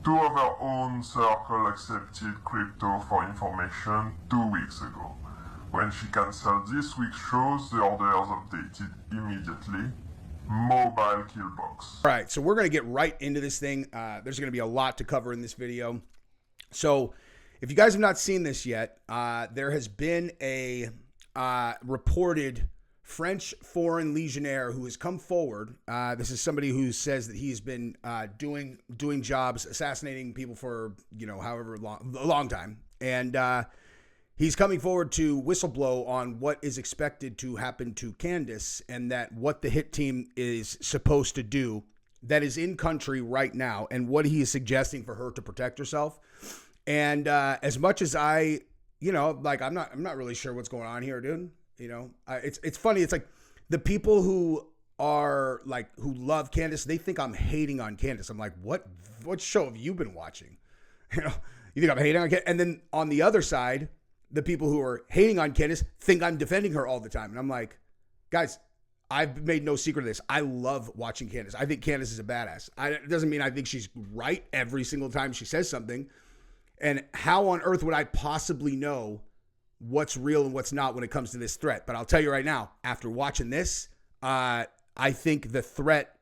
Two of our own circle accepted crypto for information 2 weeks ago. When she cancelled this week's shows, the orders updated immediately. Mobile kill box. All right, so we're going to get right into this thing. There's going to be a lot to cover in this video. So if you guys have not seen this yet, there has been a reported French foreign legionnaire who has come forward. This is somebody who says that he's been doing jobs, assassinating people for, however long, a long time. And he's coming forward to whistleblow on what is expected to happen to Candace and that what the hit team is supposed to do that is in country right now and what he is suggesting for her to protect herself. And as much as I'm not really sure what's going on here, dude. It's funny. It's like the people who are like, who love Candace, they think I'm hating on Candace. I'm like, what show have you been watching? You think I'm hating on Candace? And then on the other side, the people who are hating on Candace think I'm defending her all the time. And I'm like, guys, I've made no secret of this. I love watching Candace. I think Candace is a badass. It doesn't mean I think she's right every single time she says something. And how on earth would I possibly know what's real and what's not when it comes to this threat? But I'll tell you right now, after watching this, I think the threat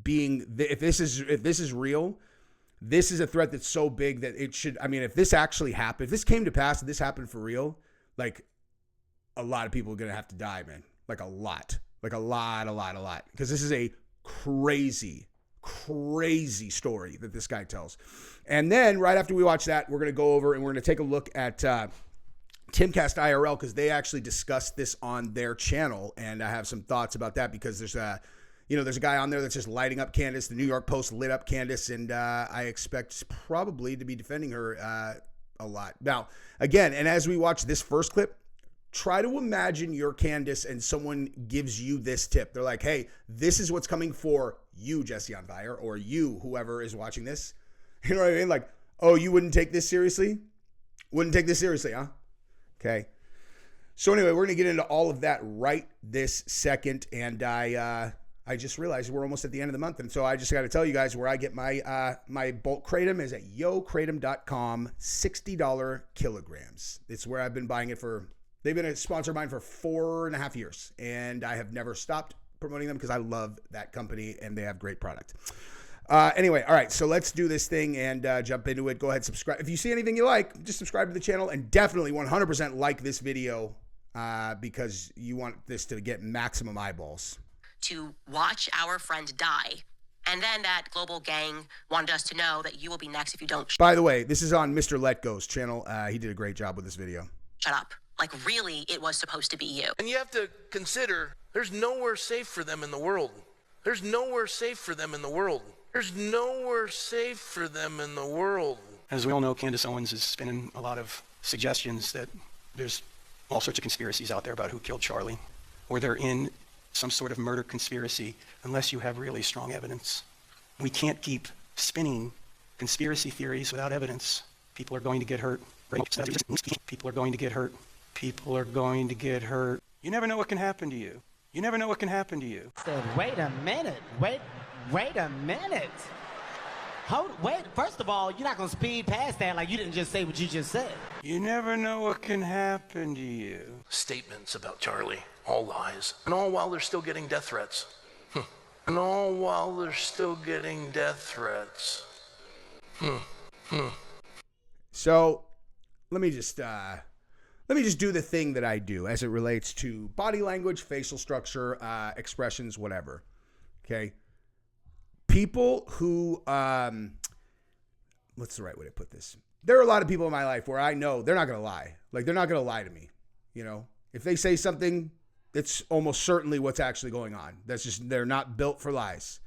being, if this is real, this is a threat that's so big that it should, if this actually happened, if this came to pass, and this happened for real, like a lot of people are going to have to die, man. Like a lot. Because this is a crazy story that this guy tells. And then right after we watch that, we're going to go over and we're going to take a look at Timcast IRL, because they actually discussed this on their channel. And I have some thoughts about that because there's a guy on there that's just lighting up Candace. The New York Post lit up Candace, and I expect probably to be defending her a lot. Now, again, and as we watch this first clip, try to imagine you're Candace and someone gives you this tip. They're like, hey, this is what's coming for you, Jesse on Fire, or you, whoever is watching this. You know what I mean? Like, oh, you wouldn't take this seriously? Wouldn't take this seriously, huh? Okay. So anyway, we're going to get into all of that right this second. And I just realized we're almost at the end of the month. And so I just got to tell you guys where I get my bulk kratom is at yokratom.com, $60 kilograms. It's where I've been buying it for. They've been a sponsor of mine for 4.5 years, and I have never stopped promoting them because I love that company and they have great product. Anyway, all right, so let's do this thing and jump into it. Go ahead, subscribe. If you see anything you like, just subscribe to the channel, and definitely 100% like this video because you want this to get maximum eyeballs. To watch our friend die. And then that global gang wanted us to know that you will be next if you don't. By the way, this is on Mr. Let Go's channel. He did a great job with this video. Shut up. Like, really, it was supposed to be you. And you have to consider, there's nowhere safe for them in the world. There's nowhere safe for them in the world. There's nowhere safe for them in the world. As we all know, Candace Owens has been in a lot of suggestions that there's all sorts of conspiracies out there about who killed Charlie, or they're in some sort of murder conspiracy unless you have really strong evidence. We can't keep spinning conspiracy theories without evidence. People are going to get hurt. People are going to get hurt. People are going to get hurt. You never know what can happen to you. You never know what can happen to you. Said, wait a minute. Wait a minute. Wait, first of all, you're not going to speed past that like you didn't just say what you just said. You never know what can happen to you. Statements about Charlie, all lies. And all while they're still getting death threats. And all while they're still getting death threats. So let me just do the thing that I do as it relates to body language, facial structure, expressions, whatever. Okay. People who, what's the right way to put this? There are a lot of people in my life where I know they're not going to lie. Like, they're not going to lie to me. If they say something, it's almost certainly what's actually going on. That's just, they're not built for lies.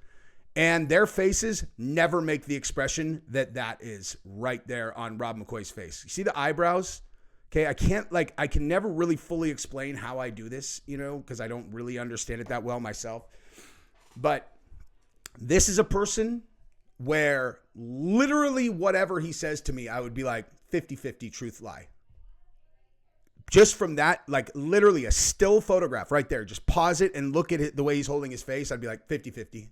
And their faces never make the expression that is right there on Rob McCoy's face. You see the eyebrows? Okay, I can never really fully explain how I do this, because I don't really understand it that well myself. But this is a person where literally whatever he says to me, I would be like 50-50 truth lie. Just from that, like literally a still photograph right there. Just pause it and look at it the way he's holding his face. I'd be like 50-50.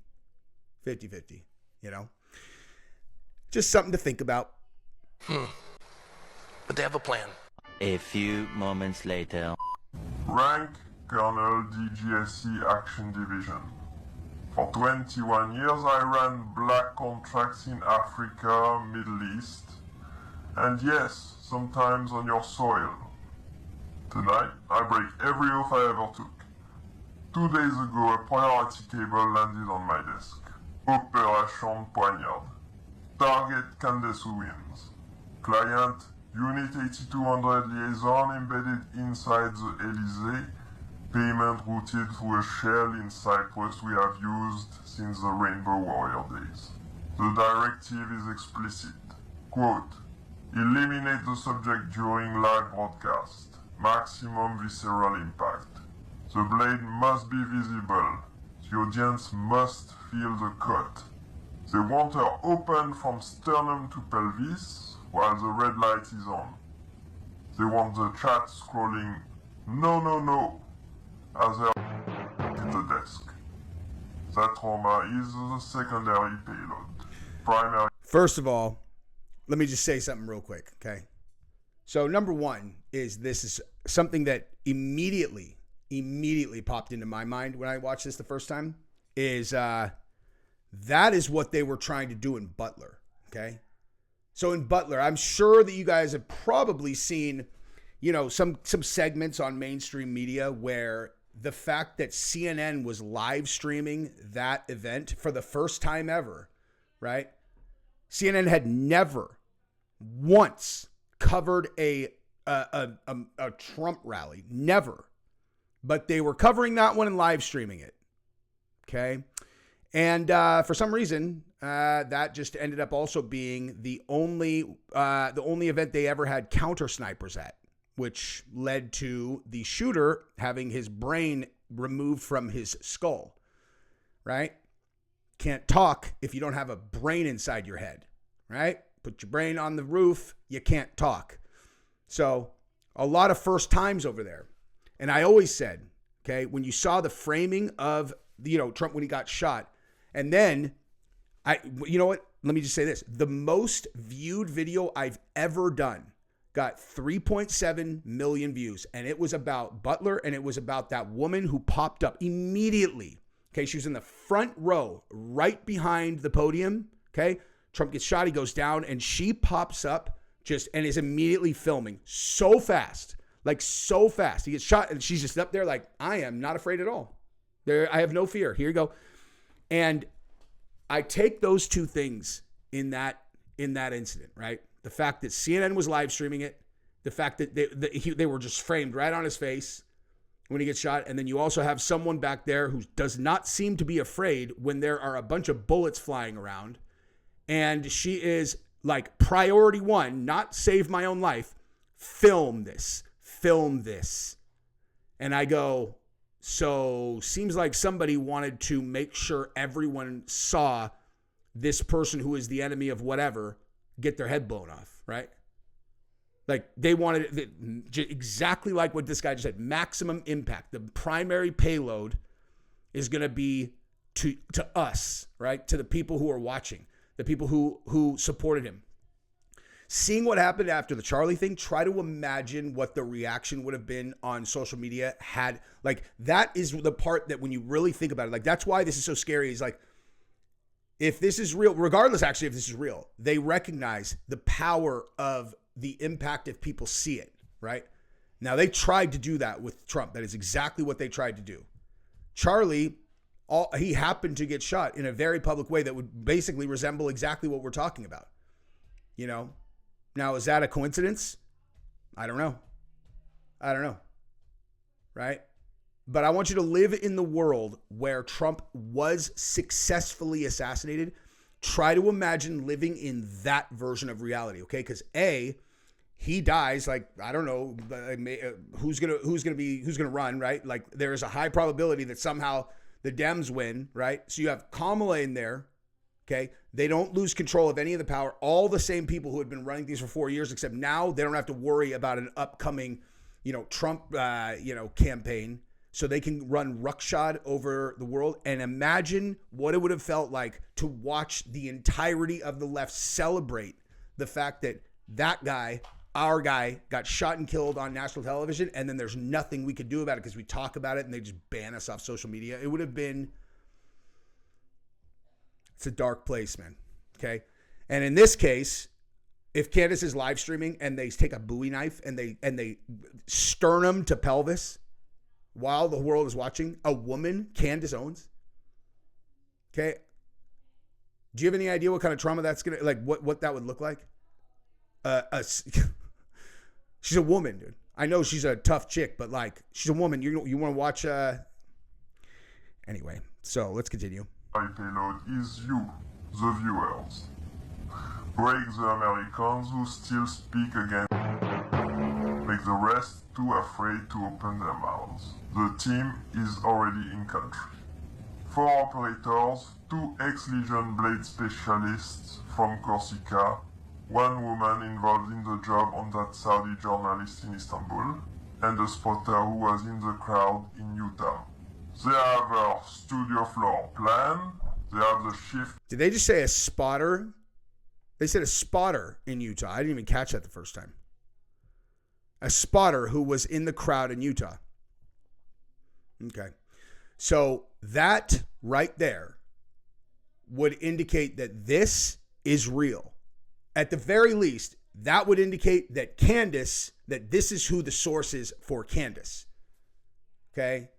50-50, Just something to think about. But they have a plan. A few moments later. Rank Colonel DGSC Action Division. For 21 years I ran black contracts in Africa, Middle East, and yes, sometimes on your soil. Tonight, I break every oath I ever took. 2 days ago, a priority cable landed on my desk. Opération Poignard. Target Candace Owens. Client Unit 8200 liaison embedded inside the Elysee. Payment routed through a shell in Cyprus we have used since the Rainbow Warrior days. The directive is explicit. Quote, eliminate the subject during live broadcast. Maximum visceral impact. The blade must be visible. The audience must feel the cut. They want her open from sternum to pelvis while the red light is on. They want the chat scrolling, no, no, no, as they hit the desk. That trauma is the secondary payload. Primary. First of all, let me just say something real quick, okay? So number one is this is something that immediately popped into my mind when I watched this the first time is that is what they were trying to do in Butler, okay? So in Butler, I'm sure that you guys have probably seen, you know, some segments on mainstream media where the fact that CNN was live streaming that event for the first time ever, right? CNN had never once covered a Trump rally, never. But they were covering that one and live streaming it, okay? And for some reason, that just ended up also being the only event they ever had counter snipers at, which led to the shooter having his brain removed from his skull, right? Can't talk if you don't have a brain inside your head, right? Put your brain on the roof, you can't talk. So a lot of first times over there. And I always said, okay, when you saw the framing of, you know, Trump when he got shot, and then you know what? Let me just say this. The most viewed video I've ever done got 3.7 million views. And it was about Butler, and it was about that woman who popped up immediately. Okay, she was in the front row, right behind the podium. Okay, Trump gets shot, he goes down, and she pops up and is immediately filming so fast. Like so fast. He gets shot and she's just up there like, I am not afraid at all. I have no fear. Here you go. And I take those two things in that incident, right? The fact that CNN was live streaming it, the fact that they were just framed right on his face when he gets shot. And then you also have someone back there who does not seem to be afraid when there are a bunch of bullets flying around. And she is like priority one, not save my own life, film this. And I go, so seems like somebody wanted to make sure everyone saw this person who is the enemy of whatever get their head blown off, right? Like they wanted it, exactly like what this guy just said, maximum impact. The primary payload is going to be to us, right? To the people who are watching, the people who supported him. Seeing what happened after the Charlie thing, try to imagine what the reaction would have been on social media had, like, that is the part that when you really think about it, like, that's why this is so scary. Is like, if this is real, regardless actually if this is real, they recognize the power of the impact if people see it, right? Now, they tried to do that with Trump. That is exactly what they tried to do. Charlie, he happened to get shot in a very public way that would basically resemble exactly what we're talking about, you know? Now, is that a coincidence? I don't know. Right? But I want you to live in the world where Trump was successfully assassinated. Try to imagine living in that version of reality, okay? Because he dies, like, I don't know, who's gonna run, right? Like, there's a high probability that somehow the Dems win, right? So you have Kamala in there. Okay, they don't lose control of any of the power. All the same people who had been running these for 4 years, except now they don't have to worry about an upcoming, Trump, campaign, so they can run ruckshod over the world. And imagine what it would have felt like to watch the entirety of the left celebrate the fact that that guy, our guy, got shot and killed on national television, and then there's nothing we could do about it because we talk about it and they just ban us off social media. It would have been, it's a dark place, man. Okay. And in this case, if Candace is live streaming and they take a Bowie knife and they sternum to pelvis while the world is watching, a woman, Candace Owens. Okay. Do you have any idea what kind of trauma that's going to, like what that would look like? She's a woman, dude. I know she's a tough chick, but like, she's a woman. You want to watch, anyway, so let's continue. My payload is you, the viewers. Break the Americans who still speak against. Make the rest too afraid to open their mouths. The team is already in country. 4 operators, 2 ex-Legion Blade specialists from Corsica, 1 woman involved in the job on that Saudi journalist in Istanbul, and a spotter who was in the crowd in Utah. They have a studio floor plan. They have the shift. Did they just say a spotter? They said a spotter in Utah. I didn't even catch that the first time. A spotter who was in the crowd in Utah. Okay. So that right there would indicate that this is real. At the very least, that would indicate that Candace, that this is who the source is for Candace. Okay.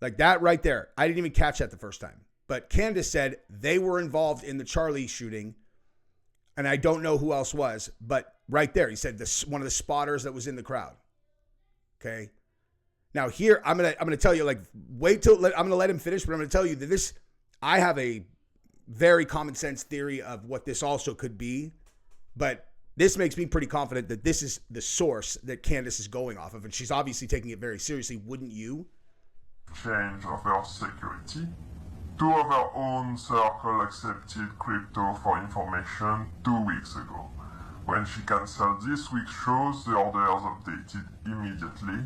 Like that right there. I didn't even catch that the first time. But Candace said they were involved in the Charlie shooting. And I don't know who else was, but right there, he said one of the spotters that was in the crowd. Okay. Now here, I'm gonna tell you, like, I'm gonna let him finish, but I'm gonna tell you that I have a very common sense theory of what this also could be, but this makes me pretty confident that this is the source that Candace is going off of, and she's obviously taking it very seriously. Wouldn't you? Change of our security. 2 of our own circle accepted crypto for information 2 weeks ago. When she cancelled this week's shows, the orders updated immediately.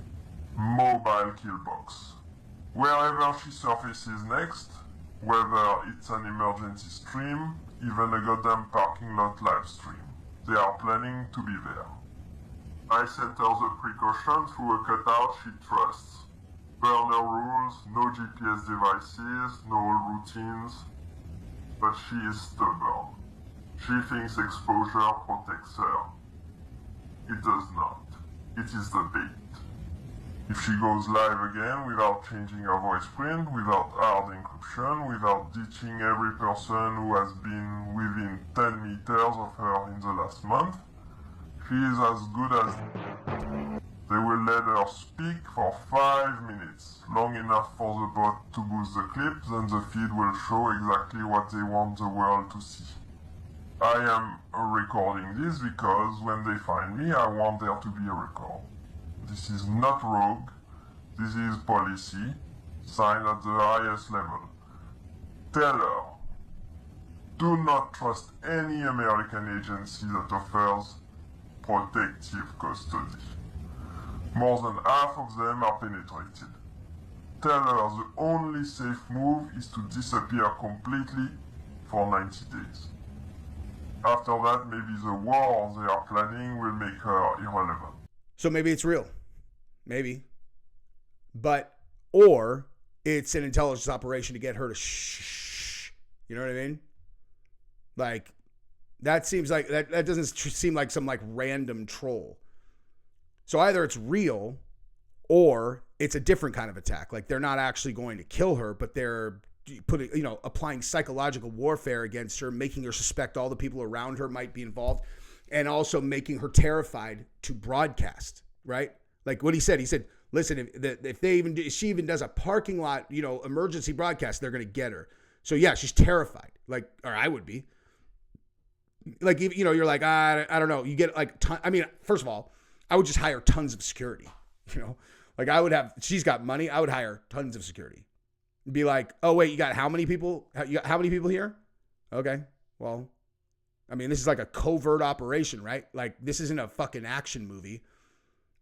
Mobile killbox. Wherever she surfaces next, whether it's an emergency stream, even a goddamn parking lot live stream, they are planning to be there. I sent her the precaution through a cutout she trusts. Burner rules, no GPS devices, no routines, but she is stubborn. She thinks exposure protects her. It does not. It is the bait. If she goes live again without changing her voice print, without hard encryption, without ditching every person who has been within 10 meters of her in the last month, she is as good as... They will let her speak for 5 minutes, long enough for the bot to boost the clip, then the feed will show exactly what they want the world to see. I am recording this because when they find me, I want there to be a record. This is not rogue, this is policy, signed at the highest level. Tell her, do not trust any American agency that offers protective custody. More than half of them are penetrated. Tell her the only safe move is to disappear completely for 90 days. After that, maybe the war they are planning will make her irrelevant. So maybe it's real. Maybe. Or it's an intelligence operation to get her to shh. You know what I mean? Like, that seems like, that doesn't seem like some like random troll. So either it's real or it's a different kind of attack. Like they're not actually going to kill her, but they're applying psychological warfare against her, making her suspect all the people around her might be involved, and also making her terrified to broadcast, right? Like what he said, listen, if she even does a parking lot, emergency broadcast, they're going to get her. So yeah, she's terrified. Like, or I would be. Like, you're like, I don't know. You get like, first of all, I would just hire tons of security, like she's got money. I would hire tons of security. Be like, oh wait, you got how many people? You got how many people here? Okay. Well, this is like a covert operation, right? Like this isn't a fucking action movie.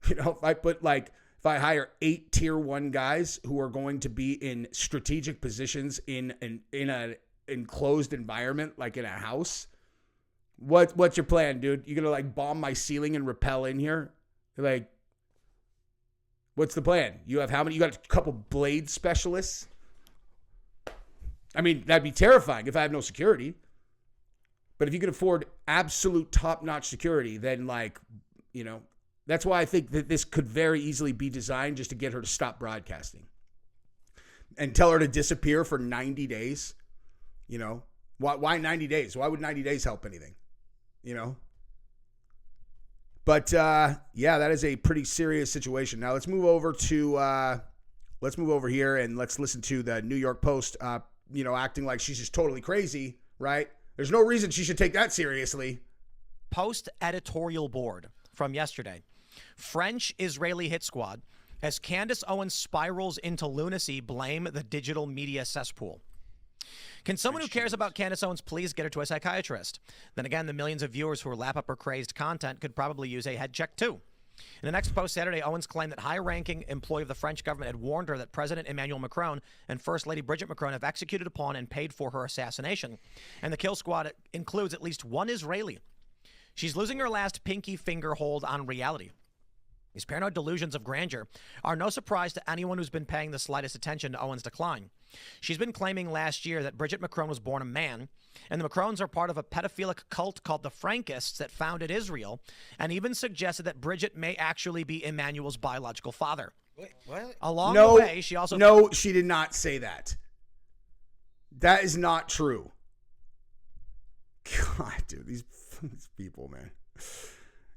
If I put like if I hire 8 tier 1 guys who are going to be in strategic positions in an enclosed environment, like in a house, what's your plan, dude? You gonna like bomb my ceiling and rappel in here? Like, what's the plan? You have how many? You got a couple blade specialists? I mean, that'd be terrifying if I have no security. But if you can afford absolute top-notch security, then like, you know, that's why I think that this could very easily be designed just to get her to stop broadcasting and tell her to disappear for 90 days. You know, why 90 days? Why would 90 days help anything? You know? But, yeah, that is a pretty serious situation. Now let's move over here and let's listen to the New York Post, you know, acting like she's just totally crazy, right? There's no reason she should take that seriously. Post editorial board from yesterday. French-Israeli hit squad as Candace Owens spirals into lunacy blame the digital media cesspool. Can someone who cares about Candace Owens please get her to a psychiatrist? Then again, the millions of viewers who lap up her crazed content could probably use a head check too. In the next post Saturday, Owens claimed that high-ranking employee of the French government had warned her that President Emmanuel Macron and First Lady Brigitte Macron have executed upon and paid for her assassination. And the kill squad includes at least one Israeli. She's losing her last pinky finger hold on reality. These paranoid delusions of grandeur are no surprise to anyone who's been paying the slightest attention to Owens' decline. She's been claiming last year that Brigitte Macron was born a man, and the Macrons are part of a pedophilic cult called the Frankists that founded Israel, and even suggested that Brigitte may actually be Emmanuel's biological father. Wait, what? Along the way, she also... No, she did not say that. That is not true. God, dude, these people, man.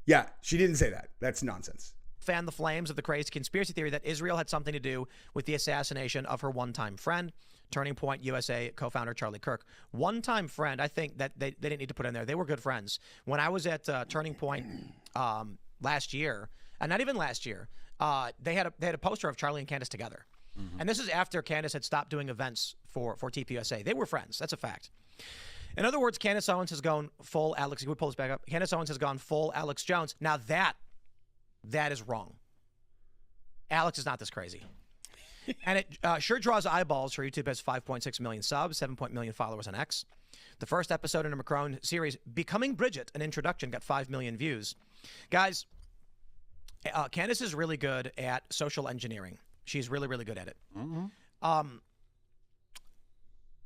Yeah, she didn't say that. That's nonsense. Fan the flames of the crazy conspiracy theory that Israel had something to do with the assassination of her one-time friend, Turning Point USA co-founder Charlie Kirk. One-time friend, I think that they didn't need to put in there. They were good friends. When I was at Turning Point last year, and not even last year, they had a poster of Charlie and Candace together. Mm-hmm. And this is after Candace had stopped doing events for TPUSA. They were friends. That's a fact. In other words, Candace Owens has gone full Alex. Can we pull this back up? Candace Owens has gone full Alex Jones. Now that is wrong. Alex is not this crazy. And it sure draws eyeballs. Her YouTube has 5.6 million subs, 7 million followers on X. The first episode in a Macron series, Becoming Bridget, an introduction, got 5 million views. Guys, Candace is really good at social engineering. She's really, really good at it. Mm-hmm.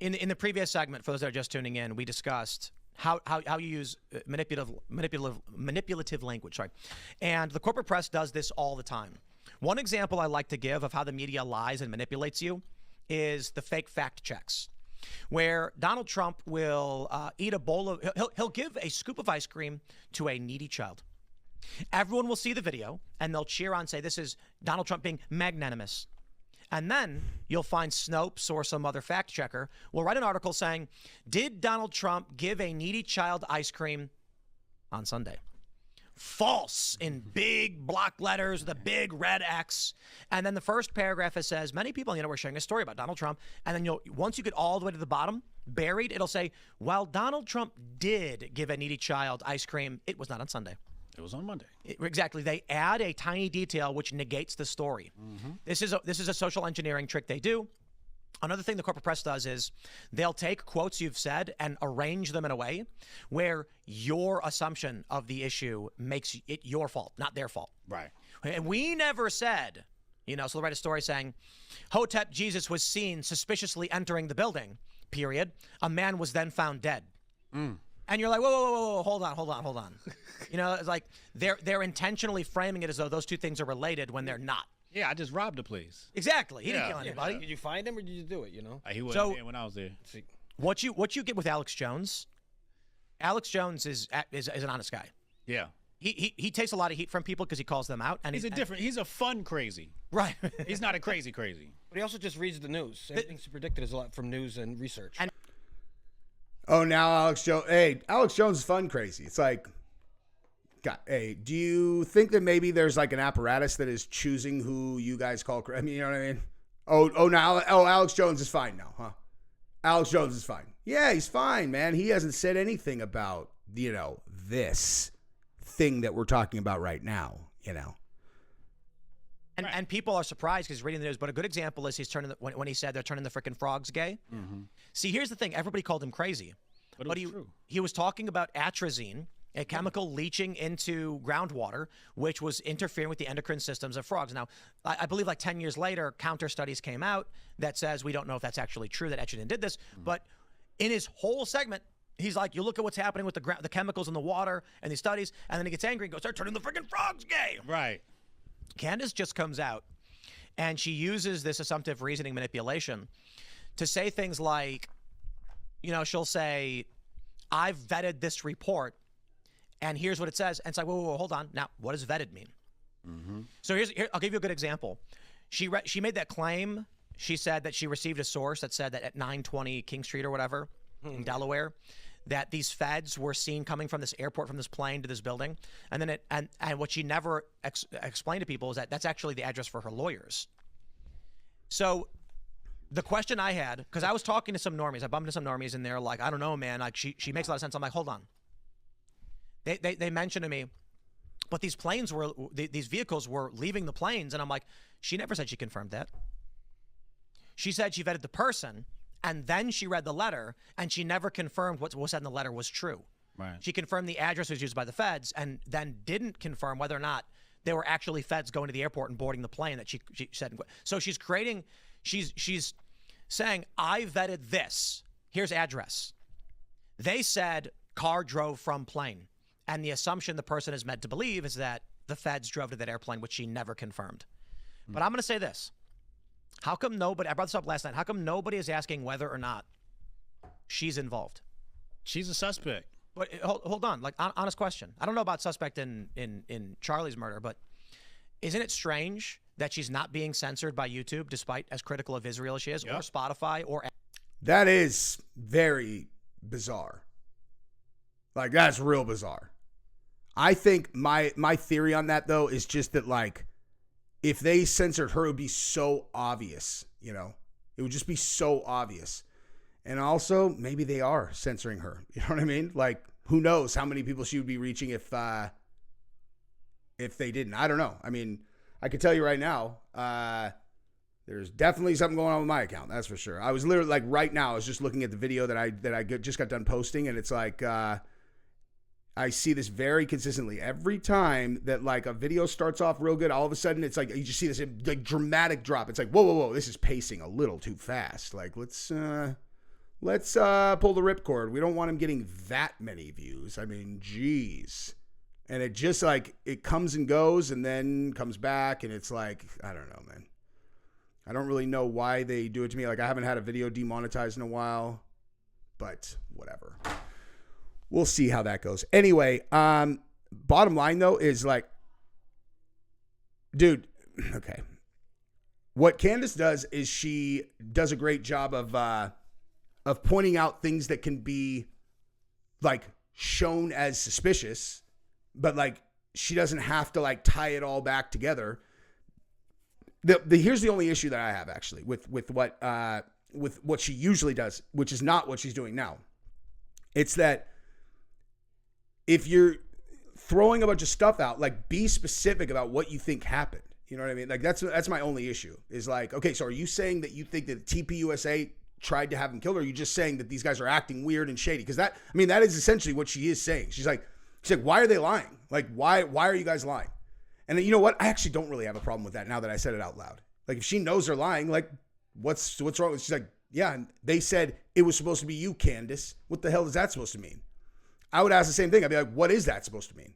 In the previous segment, for those that are just tuning in, we discussed how you use manipulative language. Sorry. And the corporate press does this all the time. One example I like to give of how the media lies and manipulates you is the fake fact checks, where Donald Trump will eat a bowl of, he'll give a scoop of ice cream to a needy child. Everyone will see the video and they'll cheer on, say this is Donald Trump being magnanimous. And then you'll find Snopes or some other fact checker will write an article saying, did Donald Trump give a needy child ice cream on Sunday? False, in big block letters with a big red X. And then the first paragraph, it says, many people on the internet were sharing a story about Donald Trump. And then once you get all the way to the bottom, buried, it'll say, well, Donald Trump did give a needy child ice cream. It was not on Sunday. It was on Monday. Exactly. They add a tiny detail which negates the story. Mm-hmm. This is a social engineering trick they do. Another thing the corporate press does is they'll take quotes you've said and arrange them in a way where your assumption of the issue makes it your fault, not their fault. Right. And we never said, so they'll write a story saying, Hotep Jesus was seen suspiciously entering the building, period. A man was then found dead. Mm. And you're like, whoa, hold on. It's like they're intentionally framing it as though those two things are related when they're not. Yeah, I just robbed the place. Exactly. He didn't kill anybody. Did you find him or did you do it, He wasn't there when I was there. What you get with Alex Jones is an honest guy. Yeah. He takes a lot of heat from people because he calls them out. And he's a fun crazy. Right. He's not a crazy. But he also just reads the news. Everything's predicted is a lot from news and research. Now Alex Jones. Hey, Alex Jones is fun crazy. It's like, God, hey, do you think that maybe there's like an apparatus that is choosing who you guys call? I mean, you know what I mean? Alex Jones is fine now, huh? Alex Jones is fine. Yeah, he's fine, man. He hasn't said anything about, this thing that we're talking about right now, And people are surprised because he's reading the news. But a good example is he's turning when he said they're turning the freaking frogs gay. See, here's the thing: everybody called him crazy, but it was true. He was talking about atrazine, a chemical leaching into groundwater, which was interfering with the endocrine systems of frogs. Now, I believe like 10 years later, counter studies came out that says we don't know if that's actually true that atrazine did this. But in his whole segment, he's like, you look at what's happening with the chemicals in the water and these studies, and then he gets angry and goes, they're turning the freaking frogs gay. Right. Candace just comes out and she uses this assumptive reasoning manipulation to say things like, she'll say, I've vetted this report and here's what it says. And it's like, whoa, hold on. Now, what does vetted mean? So here, I'll give you a good example. She made that claim. She said that she received a source that said that at 920 King Street or whatever in Delaware, that these feds were seen coming from this airport, from this plane to this building. And then and what she never explained to people is that that's actually the address for her lawyers. So the question I had, because I was talking to some normies, I bumped into some normies and they're like, I don't know, man, like she makes a lot of sense. I'm like, hold on. They mentioned to me, but these vehicles were leaving the planes. And I'm like, she never said she confirmed that. She said she vetted the person, and then she read the letter, and she never confirmed what was said in the letter was true. Right. She confirmed the address was used by the feds, and then didn't confirm whether or not there were actually feds going to the airport and boarding the plane that she said. So she's saying, I vetted this. Here's address. They said car drove from plane, and the assumption the person is meant to believe is that the feds drove to that airplane, which she never confirmed. But I'm going to say this. How come nobody, I brought this up last night, how come nobody is asking whether or not she's involved? She's a suspect. But hold on, like honest question. I don't know about suspect in Charlie's murder, but isn't it strange that she's not being censored by YouTube despite as critical of Israel as she is, or Spotify, or... That is very bizarre. Like, that's real bizarre. I think my theory on that, though, is just that, like, if they censored her, it would be so obvious, It would just be so obvious. And also, maybe they are censoring her. You know what I mean? Like, who knows how many people she would be reaching if they didn't. I don't know. I mean, I can tell you right now, there's definitely something going on with my account. That's for sure. I was literally, like, right now, I was just looking at the video that I just got done posting, and it's like... I see this very consistently every time that like a video starts off real good. All of a sudden, it's like you just see this like dramatic drop. It's like whoa, this is pacing a little too fast. Like let's pull the ripcord. We don't want him getting that many views. I mean, geez. And it just like it comes and goes and then comes back, and it's like I don't know, man. I don't really know why they do it to me. Like I haven't had a video demonetized in a while, but whatever. We'll see how that goes. Anyway, bottom line, though, is like, dude, okay. What Candace does is she does a great job of pointing out things that can be, like, shown as suspicious, but, like, she doesn't have to, like, tie it all back together. Here's the only issue that I have, actually, with what she usually does, which is not what she's doing now. It's that if you're throwing a bunch of stuff out, like be specific about what you think happened. You know what I mean? Like that's my only issue is like, okay, so are you saying that you think that TPUSA tried to have him killed, or are you just saying that these guys are acting weird and shady? Because that is essentially what she is saying. She's like, why are they lying? Like, why are you guys lying? And then, you know what? I actually don't really have a problem with that now that I said it out loud. Like if she knows they're lying, like what's wrong? She's like, yeah, they said it was supposed to be you, Candace. What the hell is that supposed to mean? I would ask the same thing. I'd be like, what is that supposed to mean?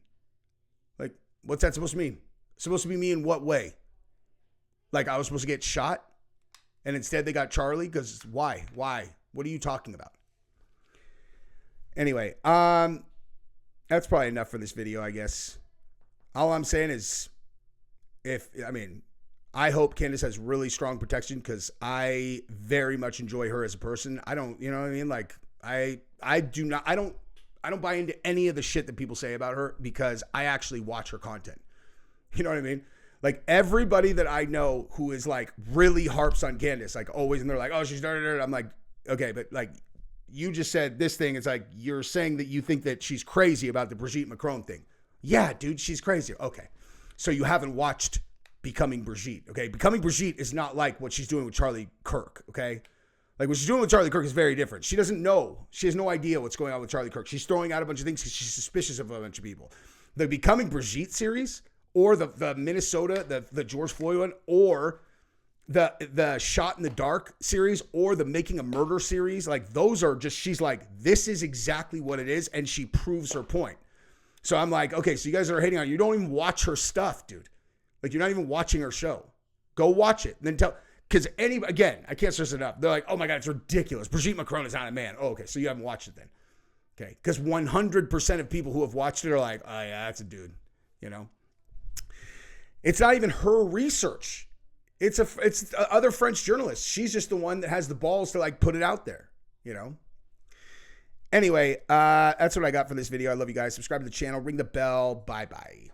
Like, what's that supposed to mean? Supposed to be me in what way? Like, I was supposed to get shot, and instead they got Charlie? Because why? Why? What are you talking about? Anyway, that's probably enough for this video, I guess. All I'm saying is, I hope Candace has really strong protection because I very much enjoy her as a person. I don't, you know what I mean? Like, I don't buy into any of the shit that people say about her because I actually watch her content. You know what I mean? Like everybody that I know who is like really harps on Candace, like always, and they're like, oh, she's dirty. I'm like, okay, but like you just said this thing. It's like you're saying that you think that she's crazy about the Brigitte Macron thing. Yeah, dude, she's crazy. Okay. So you haven't watched Becoming Brigitte, okay? Becoming Brigitte is not like what she's doing with Charlie Kirk, okay? Like what she's doing with Charlie Kirk is very different. She doesn't know. She has no idea what's going on with Charlie Kirk. She's throwing out a bunch of things because she's suspicious of a bunch of people. The Becoming Brigitte series, or the Minnesota, the George Floyd one, or the Shot in the Dark series, or the Making a Murder series, like those are just, she's like, this is exactly what it is, and she proves her point. So I'm like, okay, so you guys are hating on her. You don't even watch her stuff, dude. Like, you're not even watching her show. Go watch it. And then tell, because again, I can't stress it enough. They're like, oh my God, it's ridiculous. Brigitte Macron is not a man. Oh, okay, so you haven't watched it then. Okay, because 100% of people who have watched it are like, oh yeah, that's a dude, you know? It's not even her research. It's other French journalists. She's just the one that has the balls to like put it out there, you know? Anyway, that's what I got for this video. I love you guys. Subscribe to the channel. Ring the bell. Bye-bye.